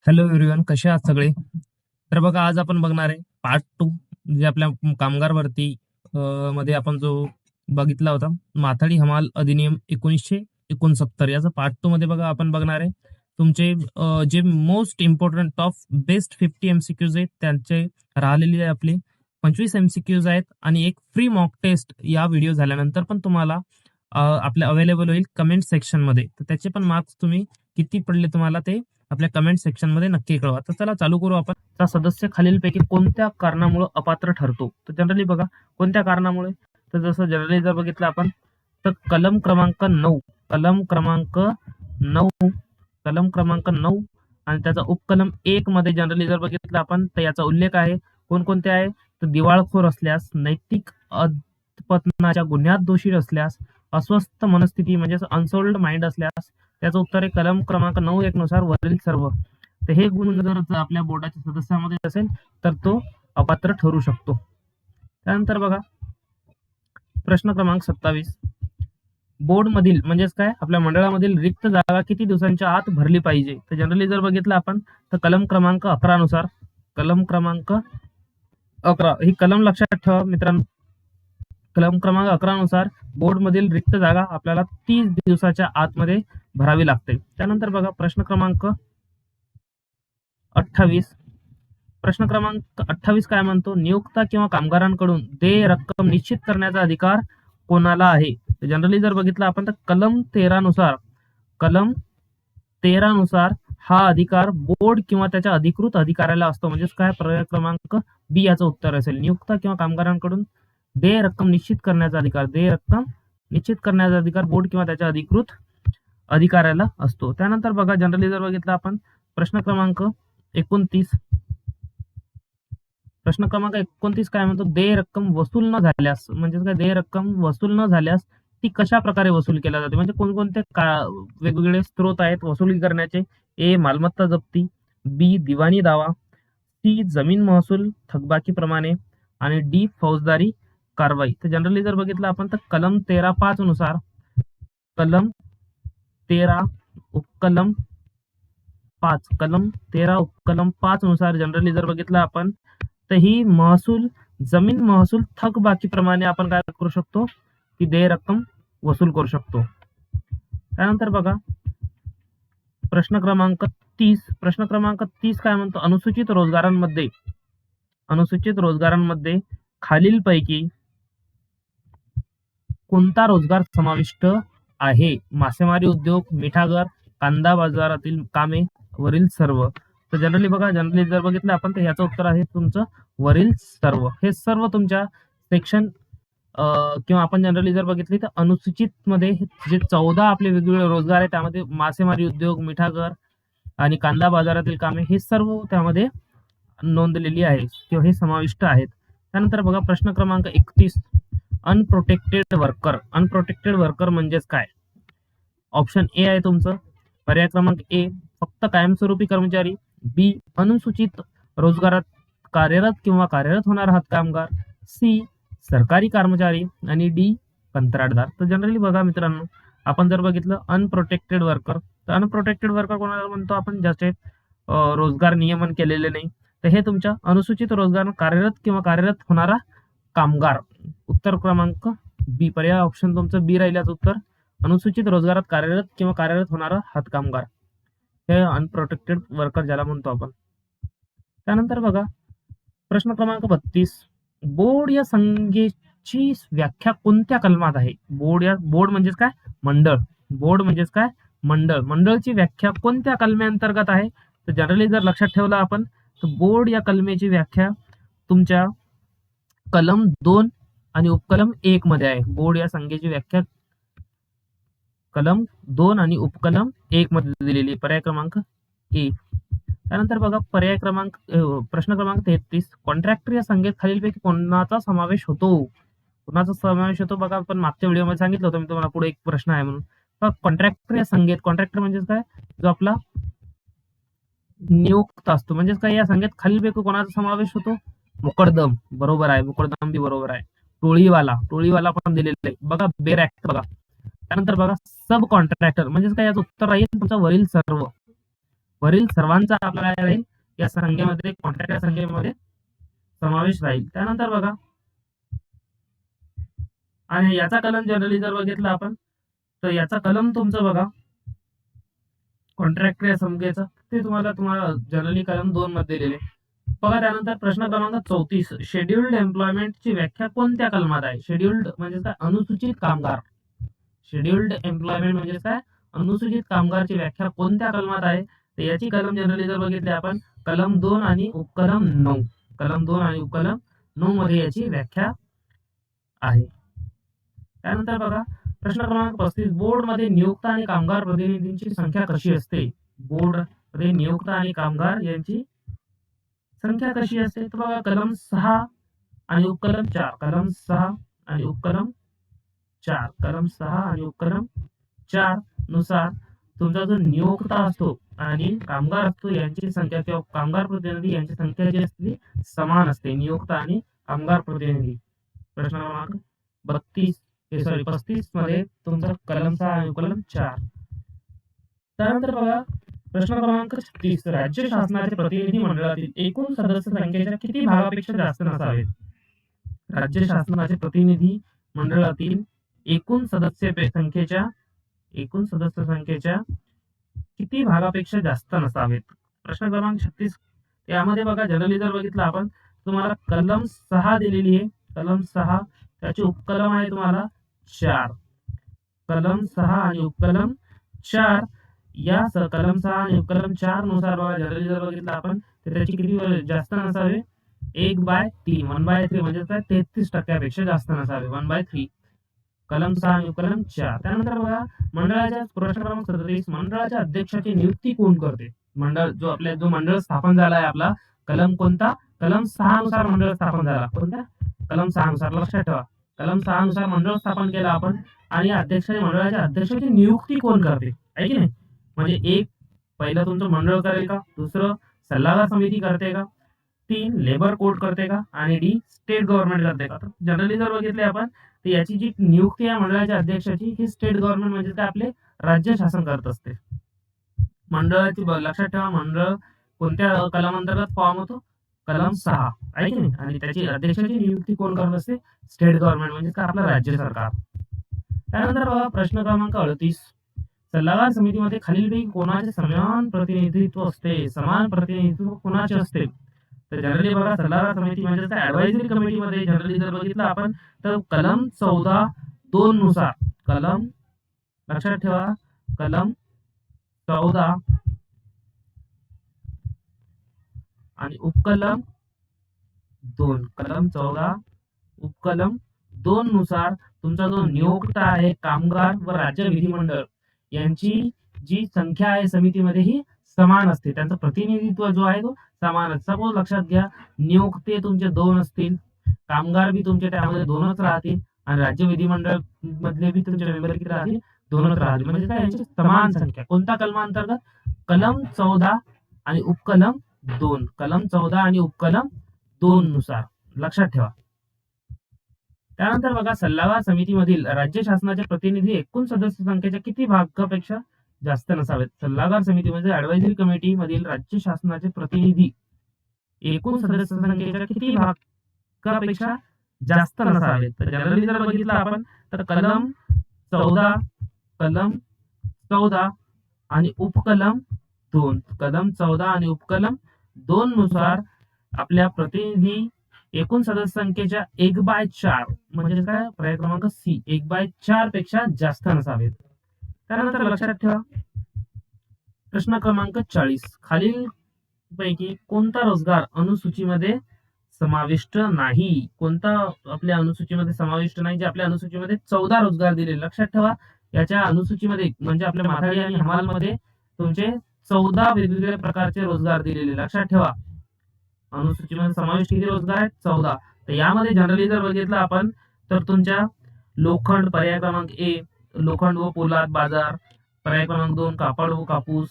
Hello everyone, कसे आहात सगळे? तर बघा, आज आपण बघणार आहे पार्ट 2, जे आपल्या कामगार भरती मध्ये आपण जो बघितला होता, माथाडी हमाल अधिनियम 1969, याचा पार्ट 2 मध्ये बघा आपण बघणार आहे तुमचे जे most important of best 50 MCQs आहेत, त्यांचे राहिलेले आपले 25 एमसीक्यूज आहेत आणि एक फ्री मॉक टेस्ट या व्हिडिओ झाल्यानंतर पण तुम्हाला आपल्या अवेलेबल होईल कमेंट सेक्शन मध्ये. तर त्याचे पण मार्क्स तुम्ही किती पडले तुम्हाला ते आपल्या कमेंट सेक्शन मध्ये नक्की कळवा. तर चला चालू करू आपण. सदस्य खालीलपैकी कोणत्या कारणामुळे अपात्र ठरतो? तर जनरली बघा, कोणत्या कारणामुळे, तर जसं जनरली जर बघितलं आपण, तर कलम क्रमांक 9, कलम क्रमांक 9 आणि त्याचा उपकलम 1 मध्ये जनरली जर बघितलं आपण, तर याचा उल्लेख आहे. कोणकोणते आहे? तर दिवाळखोर असल्यास, नैतिक अधपतनाच्या गुन्ह्यात दोषी असल्यास, अस्वस्थ मनस्थिती म्हणजे अनसोल्ड माइंड असल्यास. त्याचं उत्तर आहे कलम क्रमांक 9(1) नुसार वरील सर्व. तर हे गुण जर आपल्या बोर्डाच्या सदस्यामध्ये असेल तर तो अपात्र ठरू शकतो. त्यानंतर बघा, प्रश्न क्रमांक 27, बोर्ड मधील म्हणजेच काय, आपल्या मंडळामधील रिक्त जागा किती दिवसांच्या आत भरली पाहिजे? तर जनरली जर बघितलं आपण, तर कलम क्रमांक 11 नुसार, कलम क्रमांक 11 ही कलम लक्षात ठेवा मित्रांनो. कलम क्रमांक 11 नुसार बोर्ड मधील रिक्त जागा आपल्याला 30 दिवसाच्या आतमध्ये भरावी लागते. त्यानंतर बघा, प्रश्न क्रमांक 28, काय म्हणतो? नियोक्ता किंवा कामगारांकडून देय रक्कम निश्चित करण्याचा अधिकार कोणाला आहे? जनरली जर बघितलं आपण, तर कलम 13 नुसार हा अधिकार बोर्ड किंवा त्याच्या अधिकृत अधिकाऱ्याला असतो. म्हणजेच काय, पर्याय क्रमांक बी याचं उत्तर असेल. नियोक्ता किंवा कामगारांकडून देय रक्कम निश्चित करण्याचा अधिकार बोर्ड किंवा त्याच्या अधिकृत अधिकाऱ्याला असतो. त्यानंतर बघा, जनरली जर बघितलं आपण, प्रश्न क्रमांक 29, काय म्हणतो? देय रक्कम वसूल न झाल्यास, म्हणजे काय, देय रक्कम वसूल न झाल्यास ती कशा प्रकारे वसूल केल्या जाते? म्हणजे कोणकोणते वेगवेगळे स्त्रोत आहेत वसुली करण्याचे? ए, मालमत्ता जप्ती, बी, दिवाणी दावा, सी, जमीन महसूल थकबाकीप्रमाणे आणि डी, फौजदारी कारवाई. तर जनरली जर बघितलं आपण, तर कलम 13(5) नुसार, कलम 13 उपकलम 5 नुसार जनरली जर बघितलं आपण, तर ही जमीन महसूल थकबाकीप्रमाणे आपण काय करू शकतो? की देय रक्कम वसूल करू शकतो. त्यानंतर बघा, प्रश्न क्रमांक 30 काय म्हणतो? अनुसूचित रोजगारांमध्ये खालीलपैकी कोणता रोजगार समाविष्ट आहे? मासेमारी उद्योग, मिठागर, कांदा बाजारातील कामे, वरील सर्व. तर जनरली जर बघितलं आपण, तर याचं उत्तर आहे तुमचं वरील सर्व. हे सर्व तुमच्या सेक्शन किंवा आपण जनरली जर बघितली, तर अनुसूचित मध्ये जे 14 आपले वेगवेगळे रोजगार आहेत, त्यामध्ये मासेमारी उद्योग, मिठागर आणि कांदा बाजारातील कामे हे सर्व त्यामध्ये नोंदलेली आहे किंवा हे समाविष्ट आहेत. त्यानंतर बघा, प्रश्न क्रमांक 31, अनप्रोटेक्टेड वर्कर म्हणजेच काय? ऑप्शन ए आहे तुमचं, पर्याय क्रमांक ए, फक्त कायमस्वरूपी कर्मचारी, बी, अनुसूचित रोजगारात कार्यरत होणारा हातकामगार, सी, सरकारी कर्मचारी आणि डी, कंत्राटदार. तर जनरली बघा मित्रांनो, आपण जर बघितलं अनप्रोटेक्टेड वर्कर, तर अनप्रोटेक्टेड वर्कर कोणाला म्हणतो आपण? ज्याचे रोजगार नियमन केलेले नाही. तर हे तुमच्या अनुसूचित रोजगार कार्यरत होणारा कामगार. उत्तर क्रमांक बी, पर्याय ऑप्शन तुमचं बी राहिल्याचं उत्तर, अनुसूचित रोजगारात कार्यरत होणारा हातकामगार हे अनप्रोटेक्टेड वर्कर ज्याला म्हणतो आपण. त्यानंतर बघा, प्रश्न क्रमांक 32, बोर्ड या संज्ञेची व्याख्या कोणत्या कलमात आहे? बोर्ड म्हणजेच काय? मंडळची व्याख्या कोणत्या कलमेअंतर्गत आहे? तर जनरली जर लक्षात ठेवलं आपण, तर बोर्ड या कलमेची व्याख्या तुमच्या कलम 2 आणि उपकलम 1 मध्ये आहे. बोर्ड या संज्ञेची व्याख्या कलम 2 आणि उपकलम 1 मध्ये दिलेली, पर्याय क्रमांक ए. त्यानंतर बघा, प्रश्न क्रमांक 33, कॉन्ट्रॅक्टर या संज्ञेत खालीलपैकी कोणाचा समावेश होतो? बघा, आपण मागच्या व्हिडिओमध्ये सांगितलं होतं मी तुम्हाला, पुढे एक प्रश्न आहे म्हणून. कॉन्ट्रॅक्टर या संज्ञेत, कॉन्ट्रॅक्टर म्हणजेच काय? जो आपला नियुक्त असतो. म्हणजेच काय, या संज्ञेत खालीलपैकी कोणाचा समावेश होतो? मुकदम, बरोबर आहे. मुकदम बी बरोबर आहे. टोळीवाला पण दिलेला आहे बघा. बेर ऍक्ट बघा. त्यानंतर बघा, सब कॉन्ट्रॅक्टर म्हणजेच काय? याचं उत्तर राहील तुमचं वरील सर्व. वरील सर्वांचा आपला काय राहील या संख्येमध्ये, कॉन्ट्रॅक्ट या संख्येमध्ये समावेश राहील. त्यानंतर बघा, आणि याचा कलम जनरली जर बघितला आपण, तर याचा कलम तुमचं बघा कॉन्ट्रॅक्ट या संख्येचा, ते तुम्हाला जनरली कलम 2 मध्ये दिलेले बघा. त्यानंतर प्रश्न क्रमांक 34, शेड्युल्ड एम्प्लॉयमेंटची व्याख्या कोणत्या कलमात आहे? शेड्युल्ड म्हणजे काय? अनुसूचित कामगार. शेड्युल्ड एम्प्लॉयमेंट म्हणजे काय? अनुसूचित कामगारची व्याख्या कोणत्या कलमात आहे? तर याची कलम जनरली जर बघितली आपण, कलम 2 आणि उपकलम 9. कलम 2 आणि उपकलम 9 मध्ये याची व्याख्या आहे. त्यानंतर बघा, प्रश्न क्रमांक 35, बोर्ड मध्ये नियुक्त आणि कामगार प्रतिनिधींची संख्या कशी असते? बोर्ड मध्ये नियुक्त आणि कामगार यांची संख्या कशी असते? तर बघा, कलम 6 आणि उपकलम 4. कलम 6 आणि उपकलम 4. कलम 6 आणि उपकलम 4 नुसार तुमचा जो नियोक्ता असतो आणि कामगार असतो यांची संख्या किंवा कामगार प्रतिनिधी यांची संख्या जी असते समान असते. नियोक्ता आणि कामगार प्रतिनिधी. प्रश्न क्रमांक 35 मध्ये तुमचा कलम 6 आणि कलम 4. त्यानंतर बघा, प्रश्न क्रमांक 36, राज्य शासनाचे प्रतिनिधी मंडळातील एकूण सदस्य संख्येच्या किती भागापेक्षा जास्त नसावेत? राज्य शासनाचे प्रतिनिधी मंडळातील एकूण सदस्य संख्येच्या किती भागापेक्षा जास्त नसावेत? प्रश्न क्रमांक 36, यामध्ये बघा, जनरली जर बघितलं आपण, तुम्हाला कलम 6 दिलेली आहे. कलम 6 त्याचे उपकलम आहे तुम्हाला 4. कलम 6 आणि उपकलम 4 या कलम 6 आणि उपकलम 4 नुसार बघा, जनरली जर बघितलं आपण, तर त्याची किती जास्त नसावे? 1/3. 1/3 म्हणजे काय? 33% जास्त नसावे. 1/3. कलम 6 आणि उपकलम 4. त्यानंतर बघा, मंडळाच्या प्रश्न क्रमांक 37, मंडळाच्या अध्यक्षाची नियुक्ती कोण करते? जो मंडळ स्थापन झाला आहे आपला, कलम कोणता? कलम 6 नुसार मंडळ स्थापन झाला. कोणत्या? कलम 6 नुसार. लक्षात ठेवा, कलम 6 नुसार मंडळ स्थापन केलं आपण, आणि मंडळाच्या अध्यक्षाची नियुक्ती कोण करते? आहे की नाही? म्हणजे पहिलं तुमचं मंडळ करेल का? दुसरं सल्लागार समिती करते का? 3 लेबर कोर्ट करते का? आणि डी स्टेट गव्हर्नमेंट करते का? जनरली जर बघितले आपण, तर याची जी नियुक्ती आहे मंडळाच्या अध्यक्षाची, ही स्टेट गव्हर्नमेंट म्हणजे काय? आपले राज्य शासन करत असते. मंडळाची लक्षात ठेवा, मंडळ कोणत्या कलमांतर्गत फॉर्म होतो? कलम 6. आहे की नाही? आणि त्याची अध्यक्षाची नियुक्ती कोण करत असते? स्टेट गव्हर्नमेंट म्हणजे काय? आपलं राज्य सरकार. त्यानंतर बघा, प्रश्न क्रमांक 38, सल्लागार समितीमध्ये खालीलपैकी कोणाचे समान प्रतिनिधित्व असते? समान प्रतिनिधित्व कोणाचे असते? तर जनरली बघा, सल्लागार समिती म्हणजे ऍडवायझरी कमिटीमध्ये जनरली जर बघितलं आपण, तर कलम 14(2) नुसार, कलम लक्षात ठेवा, कलम 14 आणि उपकलम 2. कलम 14 उपकलम 2 नुसार तुमचा जो नियोक्ता आहे, कामगार व राज्य विधिमंडळ यांची जी संख्या आहे समितीमध्ये ही समान असते. त्यांचं प्रतिनिधित्व जो आहे तो समान असते. सपोज लक्षात घ्या, नियोक्ते तुमचे 2 असतील, कामगार बी तुमचे त्यामध्ये 2च राहतील, आणि राज्य विधिमंडळ मधले बी तुमचे मेंबर किती राहतील? 2च राहतील. म्हणजे काय? यांची समान संख्या. कोणत्या कलमांतर्गत? कलम 14 आणि उपकलम 2. कलम 14 आणि उपकलम 2 नुसार. लक्षात ठेवा. त्यानंतर बघा, सल्लागार समितीमधील राज्य शासनाचे प्रतिनिधी एकूण सदस्य संख्येच्या किती भागापेक्षा जास्त नसावेत? सल्लागार समितीमध्ये ऍडवायझरी कमिटी मधील राज्य शासनाचे प्रतिनिधी एकूण सदस्य संख्येच्या किती भागापेक्षा जास्त नसावेत? तर जनरली जर बघितलं आपण, तर कलम 14 आणि उपकलम 2. कलम 14 आणि उपकलम 2 नुसार आपल्या प्रतिनिधी एकूण सदस्य संख्येच्या 1/4 म्हणजे काय? पर्याय क्रमांक सी, 1/4 पेक्षा जास्त नसावेत. त्यानंतर लक्षात ठेवा, प्रश्न क्रमांक 40, खालील पैकी कोणता रोजगार अनुसूचीमध्ये समाविष्ट नाही? कोणता आपल्या अनुसूचीमध्ये समाविष्ट नाही? जे आपल्या अनुसूचीमध्ये 14 रोजगार दिले. लक्षात ठेवा, याच्या अनुसूचीमध्ये म्हणजे आपल्या माथाडी आणि हमालमध्ये तुमचे 14 वेगवेगळ्या प्रकारचे रोजगार दिलेले. लक्षात ठेवा, अनुसूचीमध्ये समाविष्ट किती रोजगार आहेत? 14. तर यामध्ये जनरली जर बघितलं आपण, तर तुमच्या लोखंड पर्याय क्रमांक ए, लोखंड व पोलाद बाजार. पर्याय क्रमांक 2, कापड व कापूस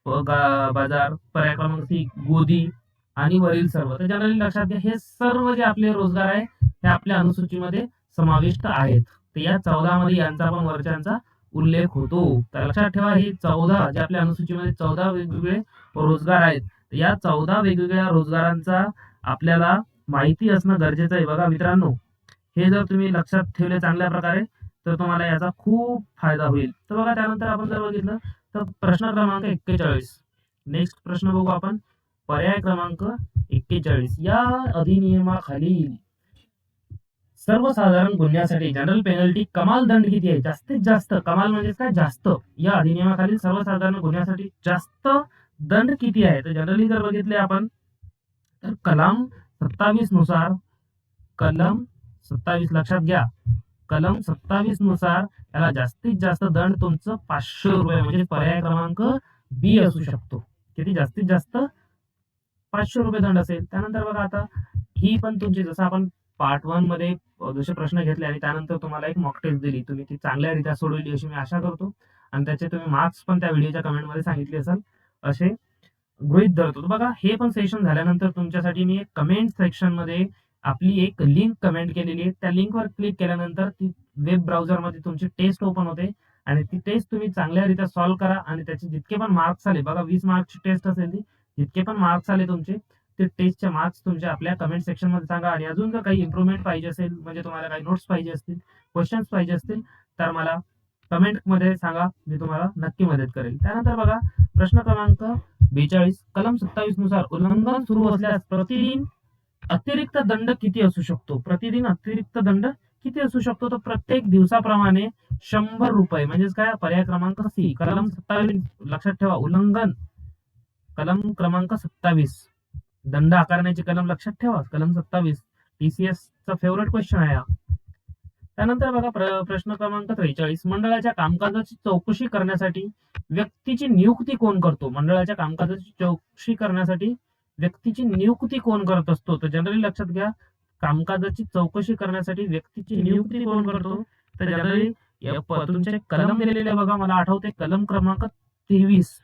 बाजार. पर्याय क्रमांक 3, गोदी आणि वरील सर्व. तर जनरली लक्षात घ्या, हे सर्व जे आपले रोजगार आहे हे आपल्या अनुसूचीमध्ये समाविष्ट आहेत. तर या 14 मध्ये यांचा पण वरच्यांचा उल्लेख होतो. तर लक्षात ठेवा, हे 14 जे आपल्या अनुसूचीमध्ये 14 वेगवेगळे रोजगार आहेत. या 14 वेगवेगळ्या रोजगारांचा आपल्याला माहिती असणं गरजेचं आहे. बघा मित्रांनो, हे जर तुम्ही लक्षात ठेवले चांगल्या प्रकारे तर तुम्हाला याचा खूप फायदा होईल. तर बघा, त्यानंतर आपण जर बघितलं तर प्रश्न क्रमांक 41. नेक्स्ट प्रश्न बघू आपण. पर्याय क्रमांक 41. या अधिनियमाखालील सर्वसाधारण गुन्ह्यासाठी जनरल पेनल्टी कमाल दंड किती आहे? जास्तीत जास्त, कमाल म्हणजे काय, जास्त. या अधिनियमाखालील सर्वसाधारण गुन्ह्यासाठी जास्त दंड किती आहे? तर जनरली जर बघितले आपण तर कलम 27 नुसार, कलम 27 लक्षात घ्या, कलम 27 नुसार याला जास्तीत जास्त दंड तुमचं 500 रुपये म्हणजे पर्याय क्रमांक बी असू शकतो. किती? जास्तीत जास्त 500 रुपये दंड असेल. त्यानंतर बघा, आता ही पण तुमची, जसं आपण पार्ट 1 मध्ये जसे प्रश्न घेतले आणि त्यानंतर तुम्हाला एक मॉक टेस्ट दिली, तुम्ही ती चांगल्यारीत्या सोडवली अशी मी आशा करतो आणि त्याचे तुम्ही मार्क्स पण त्या व्हिडिओच्या कमेंटमध्ये सांगितले असाल असे गृहीत धरतो. बघा, हे पण सेशन झाल्यानंतर तुमच्यासाठी मी एक कमेंट सेक्शन मध्ये आपली एक लिंक कमेंट केलेली आहे. त्या लिंकवर क्लिक केल्यानंतर ती वेब ब्राउझरमध्ये तुमची टेस्ट ओपन होते आणि ती टेस्ट तुम्ही चांगल्यारीत्या सॉल्व्ह करा आणि त्याचे जितके पण मार्क्स आले, बघा 20 मार्क्सची टेस्ट असेल ती, जितके पण मार्क्स आले तुमचे, ते टेस्टचे मार्क्स तुमच्या आपल्या कमेंट सेक्शन मध्ये सांगा. आणि अजून जर काही इम्प्रूव्हमेंट पाहिजे असेल, म्हणजे तुम्हाला काही नोट्स पाहिजे असतील, क्वेश्चन्स पाहिजे असतील, तर मला कमेंट मध्ये सांगा, मी तुम्हाला नक्की मदत करेल. त्यानंतर बघा, प्रश्न क्रमांक 42. कलम 27 नुसार उल्लंघन सुरू असल्यास प्रतिदिन अतिरिक्त दंड किती असू शकतो? प्रतिदिन अतिरिक्त दंड किती असू शकतो? तर प्रत्येक दिवसाप्रमाणे 100 रुपये. म्हणजेच काय? पर्याय क्रमांक सी, कलम 27. लक्षात ठेवा, उल्लंघन, कलम क्रमांक 27, दंड आकारण्याची कलम लक्षात ठेवा, कलम 27. टीसीएस चा फेवरेट क्वेश्चन आहे हा. त्यानंतर बघा, प्रश्न क्रमांक 43. मंडळाच्या कामकाजाची चौकशी करण्यासाठी व्यक्तीची नियुक्ती कोण करतो? मंडळाच्या कामकाजाची चौकशी करण्यासाठी व्यक्तीची नियुक्ती कोण करत असतो? तर जनरली लक्षात घ्या, कामकाजाची चौकशी करण्यासाठी व्यक्तीची नियुक्ती कोण करतो? तर जनरली तुमचे कलम दिलेले बघा, मला आठवते कलम क्रमांक 23.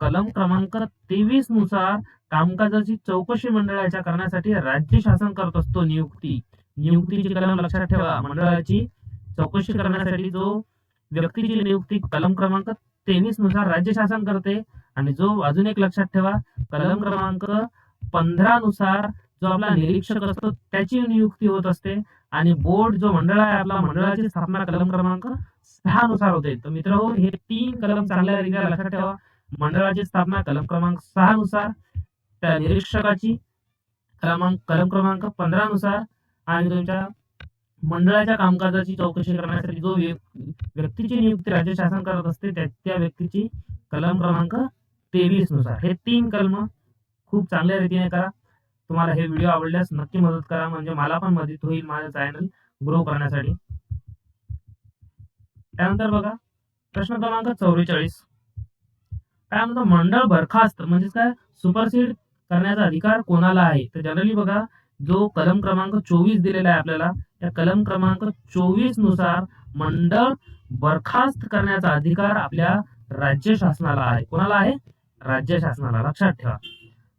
कलम क्रमांक 23 नुसार कामकाजाची चौकशी मंडळाच्या करण्यासाठी राज्य शासन करत असतो नियुक्ती. नियुक्तीची कलम लक्षात ठेवा. मंडळाची चौकशी करण्यासाठी जो व्यक्तीची नियुक्ती कलम क्रमांक 23 नुसार राज्य शासन करते. आणि जो अजून एक लक्षात ठेवा, कलम क्रमांक 15 नुसार जो आपला निरीक्षक असतो त्याची नियुक्ती होत असते. आणि बोर्ड जो मंडळ आहे आपला, मंडळाची स्थापना कलम क्रमांक 6 नुसार होते. तर मित्रांनो, हे 3 कलम चांगल्यारीत्या लक्षात ठेवा. मंडळाची स्थापना कलम क्रमांक 6 नुसार, त्या निरीक्षकाची कलम क्रमांक 15 नुसार, आणि तुमच्या मंडळाच्या कामकाजाची चौकशी करण्यासाठी जो व्यक्तीची नियुक्ती राज्य शासन करत असते त्या व्यक्तीची कलम क्रमांक 23 नुसार. हे 3 कलम खूप चांगल्या रीतीने करा. तुम्हाला हे व्हिडिओ आवडल्यास नक्की मदत करा, म्हणजे मला पण मदत होईल माझं चॅनल ग्रो करण्यासाठी. त्यानंतर बघा, प्रश्न क्रमांक 44. काय म्हणतो? मंडळ बरखास्त म्हणजे काय? सुपरसीड करण्याचा अधिकार कोणाला आहे? तर जनरली बघा, जो कलम क्रमांक 24 दिलेला आहे आपल्याला, त्या कलम क्रमांक 24 नुसार मंडळ बरखास्त करण्याचा अधिकार आपल्या राज्य शासनाला आहे. कोणाला आहे? राज्य शासनाला. लक्षात ठेवा.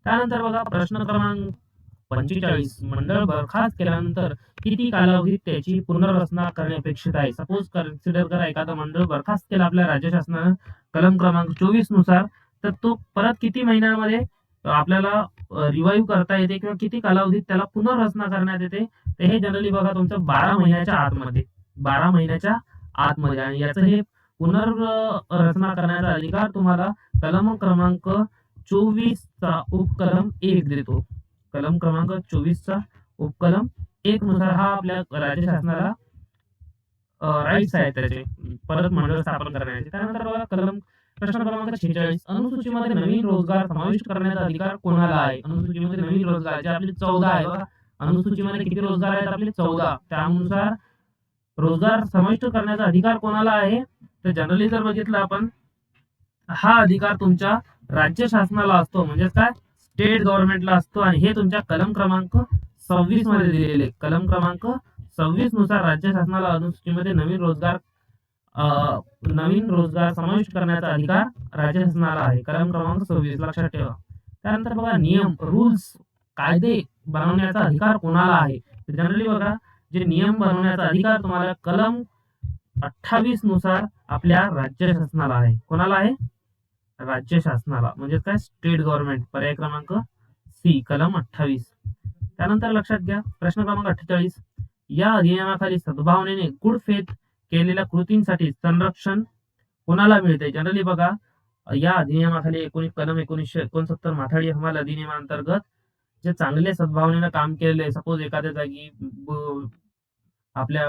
त्यानंतर बघा, प्रश्न क्रमांक 45. मंडळ बरखास्त केल्यानंतर किती कालावधीत त्याची पुनर्रचना करणे अपेक्षित आहे? सपोज कन्सिडर करा, एखादं मंडळ बरखास्त केलं आपल्या राज्य शासनानं कलम क्रमांक 24 नुसार, तर तो परत किती महिन्यामध्ये आपल्याला रिवाईव्ह करता येते किंवा किती कालावधीत त्याला पुनर्रचना करण्यात येते? तर हे जनरली बघा, तुमचं 12 महिन्याच्या आतमध्ये, 12 महिन्याच्या आतमध्ये. आणि याचं हे पुनर्रचना करण्याचा अधिकार तुम्हाला कलम क्रमांक 24 चा उपकलम 1 देतो. कलम क्रमांक 24 चा उपकलम 1 नुसार हा आपल्या राज्य शासनाला राईट्स आहेत त्याचे परत मंडळ स्थापन करण्याचे. त्यानंतर बघा, प्रश्न क्रमांक 46. अनुसूचीमध्ये नवीन रोजगार समाविष्ट करण्याचा अधिकार कोणाला आहे? अनुसूचीमध्ये नवीन रोजगार जे आपले 14 आहे बघा, अनुसूचीमध्ये किती रोजगार आहेत आपले? 14. त्यानुसार रोजगार समाविष्ट करण्याचा अधिकार कोणाला आहे? तर जनरली जर बघितलं आपण, हा अधिकार तुमच्या राज्य शासनाला असतो, म्हणजे काय? स्टेट गव्हर्नमेंटला असतो. आणि हे तुमच्या कलम क्रमांक 26 मध्ये दिलेले. कलम क्रमांक 26 नुसार राज्य शासनाला अनुसूचीमध्ये नवीन रोजगार समाविष्ट करण्याचा अधिकार राज्य शासनाला आहे. कलम क्रमांक 26 लक्षात ठेवा. त्यानंतर बघा, नियम, रूल्स, कायदे बनवण्याचा अधिकार कोणाला आहे? जनरली बघा, जे नियम बनवण्याचा अधिकार तुम्हाला कलम 28 नुसार आपल्या राज्य शासनाला आहे. कोणाला आहे? राज्य शासनाला, म्हणजे काय? State government. पर्याय क्रमांक सी, कलम 28. त्यानंतर लक्षात घ्या प्रश्न क्रमांक 48. या अधिनियमाखाली सद्भावनेने गुड फेथ केलेल्या कृतींसाठी संरक्षण कोणाला मिळते? जनरली बघा, या अधिनियमाखाली कलम 1969 माथाडी हमाल अधिनियमांतर्गत जे चांगले सद्भावनेनं काम केलेले, सपोज एखाद्या जागी आपल्या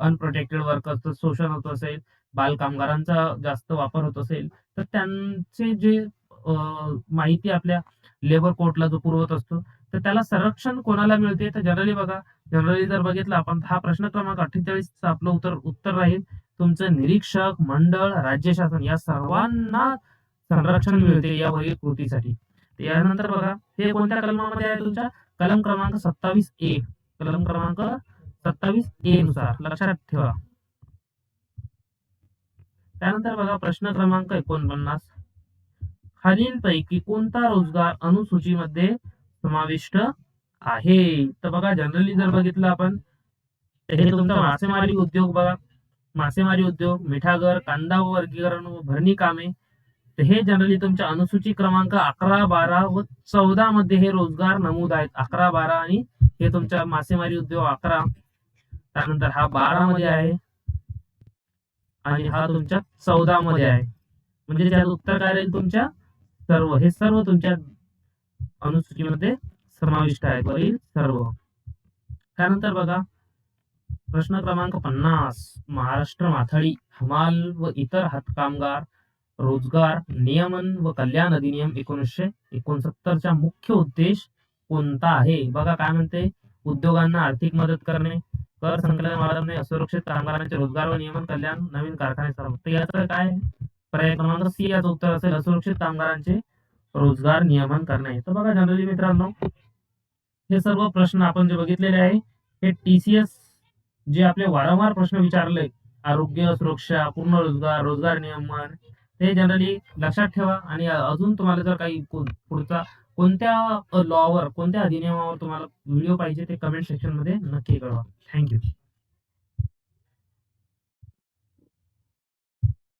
अनप्रोटेक्टेड वर्कर्सचं शोषण होत असेल, बाल कामगारांचा जास्त वापर होत असेल, तर त्यांचे जे माहिती आपल्या लेबर कोर्टला जो पुरवत असतो, तर त्याला संरक्षण कोणाला मिळते? तर जनरली बघा, जनरली जर बघितलं आपण, हा प्रश्न क्रमांक 48 आपलं उत्तर राहील तुमचं निरीक्षक मंडळ, राज्य शासन या सर्वांना संरक्षण मिळते या वरील कृतीसाठी. यानंतर बघा, हे कोणत्या कलमामध्ये आहे? तुमच्या कलम क्रमांक 27A, कलम क्रमांक 27A नुसार लक्षात ठेवा. त्यानंतर बघा प्रश्न क्रमांक 49. खालीलपैकी कोणता रोजगार अनुसूचीमध्ये समाविष्ट आहे? तर बघा, जनरली जर बघितलं आपण, हे तुमचा मासेमारी उद्योग बघा, मासेमारी उद्योग, मिठागर, कांदा वर्गीकरण व भरणी कामे, तर हे जनरली तुमच्या अनुसूची क्रमांक 11, 12 व 14 मध्ये हे रोजगार नमूद आहेत. 11, 12 आणि हे तुमच्या मासेमारी उद्योग 11, त्यानंतर हा 12 मध्ये आहे आणि हा तुमच्या 14 मध्ये आहे. म्हणजे त्यात उत्तर काय राहील? तुमच्या हे सर्व तुमच्या अनुसूचीमध्ये समाविष्ट आहेत, वरील सर्व. त्यानंतर बघा प्रश्न क्रमांक 50. महाराष्ट्र माथाडी हमाल व इतर हातकामगार रोजगार नियमन व कल्याण अधिनियम 1969चा मुख्य उद्देश कोणता आहे? बघा काय म्हणते, उद्योगांना आर्थिक मदत करणे, कर संकलन वाढवणे, असुरक्षित कामगारांचे रोजगार व नियमन कल्याण, नवीन कारखाने चालवणे. तर याचं काय? पर्याय क्रमांक सी याचं उत्तर असेल, असुरक्षित कामगारांचे रोजगार नियमन करणे. तर बघा जनरली मित्रांनो, हे सर्व प्रश्न आपण जे बघितलेले आहे, हे TCS जे आपले वारंवार प्रश्न विचारले, आरोग्य सुरक्षा, पूर्ण रोजगार, रोजगार नियमन, ते जनरली लक्षात ठेवा. आणि अजून तुम्हाला जर काही पुढचा कोणत्या लॉवर, कोणत्या अधिनियमावर तुम्हाला व्हिडिओ पाहिजे, ते कमेंट सेक्शन मध्ये नक्की कळवा. थँक्यू.